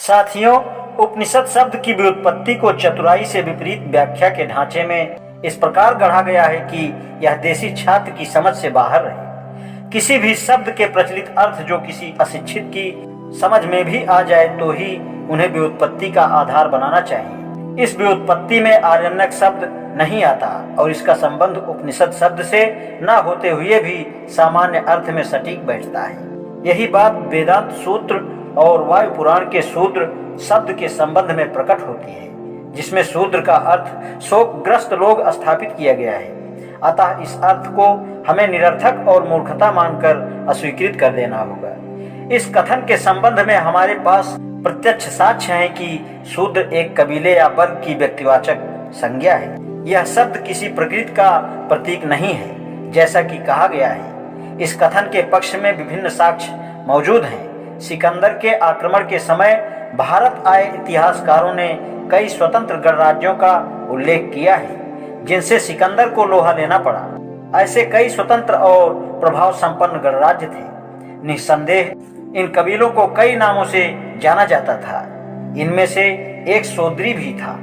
साथियों, उपनिषद शब्द की व्युत्पत्ति को चतुराई से विपरीत व्याख्या के ढांचे में इस प्रकार गढ़ा गया है कि यह देसी छात्र की समझ से बाहर रहे। किसी भी शब्द के प्रचलित अर्थ जो किसी अशिक्षित की समझ में भी आ जाए तो ही उन्हें व्युत्पत्ति का आधार बनाना चाहिए। इस व्युत्पत्ति में आरण्यक शब्द नहीं आता और इसका संबंध उपनिषद शब्द से न होते हुए भी सामान्य अर्थ में सटीक बैठता है। यही बात वेदांत सूत्र और वायु पुराण के शूद्र शब्द के संबंध में प्रकट होती है, जिसमें शूद्र का अर्थ शोकग्रस्त लोग स्थापित किया गया है। अतः इस अर्थ को हमें निरर्थक और मूर्खता मानकर अस्वीकृत कर देना होगा। इस कथन के संबंध में हमारे पास प्रत्यक्ष साक्ष्य है कि शूद्र एक कबीले या वर्ग की व्यक्तिवाचक संज्ञा है। यह शब्द किसी प्रकृति का प्रतीक नहीं है, जैसा कि कहा गया है। इस कथन के पक्ष में विभिन्न साक्ष्य मौजूद हैं। सिकंदर के आक्रमण के समय भारत आए इतिहासकारों ने कई स्वतंत्र गणराज्यों का उल्लेख किया है, जिनसे सिकंदर को लोहा लेना पड़ा। ऐसे कई स्वतंत्र और प्रभाव संपन्न गणराज्य थे। निस्संदेह इन कबीलों को कई नामों से जाना जाता था। इनमें से एक सोद्री भी था।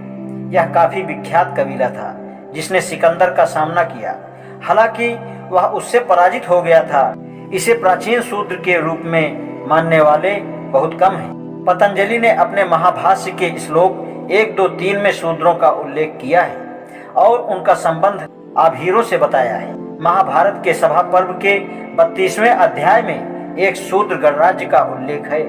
यह काफी विख्यात कबीला था, जिसने सिकंदर का सामना किया। हालांकि वह उससे पराजित हो गया था। इसे प्राचीन शूद्र के रूप में मानने वाले बहुत कम हैं। पतंजलि ने अपने महाभाष्य के श्लोक 1, 2, 3 में शूद्रों का उल्लेख किया है और उनका संबंध आभीरों से बताया है। महाभारत के सभा पर्व के 32वें अध्याय में एक शूद्र गणराज्य का उल्लेख है।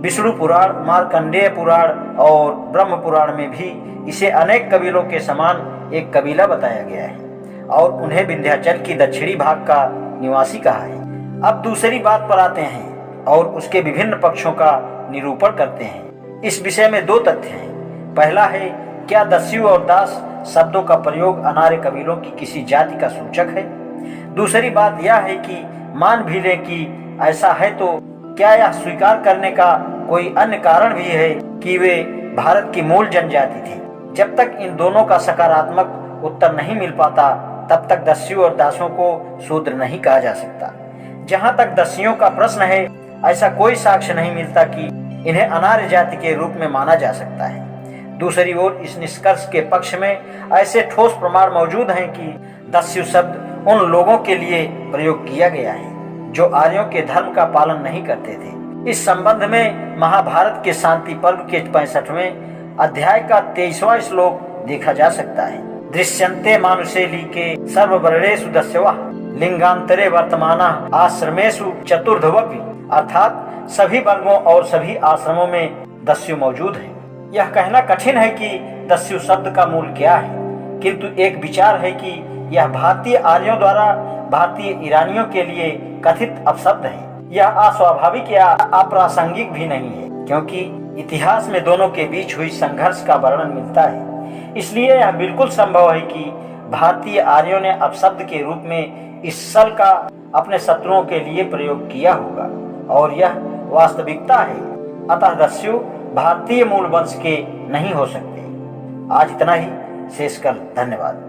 विष्णु पुराण, मार्कंडेय पुराण और ब्रह्म पुराण में भी इसे अनेक कबीलों के समान एक कबीला बताया गया है और उन्हें विंध्याचल की दक्षिणी भाग का निवासी कहा है। अब दूसरी बात पर आते हैं और उसके विभिन्न पक्षों का निरूपण करते हैं। इस विषय में 2 तथ्य हैं। पहला है, क्या दस्यु और दास शब्दों का प्रयोग अनार्य कबीलों की किसी जाति का सूचक है। दूसरी बात यह है कि मान भी लें कि ऐसा है तो क्या यह स्वीकार करने का कोई अन्य कारण भी है कि वे भारत की मूल जनजाति थी। जब तक इन दोनों का सकारात्मक उत्तर नहीं मिल पाता, तब तक दस्यु और दासों को शूद्र नहीं कहा जा सकता। जहां तक दस्युओं का प्रश्न है, ऐसा कोई साक्ष्य नहीं मिलता कि इन्हें अनार्य जाति के रूप में माना जा सकता है। दूसरी ओर इस निष्कर्ष के पक्ष में ऐसे ठोस प्रमाण मौजूद हैं कि दस्यु शब्द उन लोगों के लिए प्रयोग किया गया है जो आर्यों के धर्म का पालन नहीं करते थे। इस संबंध में महाभारत के शांति पर्व के 65वें अध्याय का 23वां श्लोक देखा जा सकता है। दृश्यन्ते मानुषे लीके सर्ववर्णेषु दस्यवः लिंगांतरे वर्तमाना आश्रमेषु चतुर्धवपि, अर्थात सभी वर्गों और सभी आश्रमों में दस्यु मौजूद है। यह कहना कठिन है कि दस्यु शब्द का मूल क्या है, किंतु एक विचार है कि यह भारतीय आर्यों द्वारा भारतीय ईरानियों के लिए कथित अपशब्द है। यह अस्वाभाविक या अप्रासंगिक भी नहीं है, क्योंकि इतिहास में दोनों के बीच हुई संघर्ष का वर्णन मिलता है। इसलिए यह बिल्कुल संभव है कि भारतीय आर्यों ने अपशब्द के रूप में इस सल का अपने शत्रुओं के लिए प्रयोग किया होगा और यह वास्तविकता है। अतः दस्यु भारतीय मूल वंश के नहीं हो सकते। आज इतना ही, शेष कल। धन्यवाद।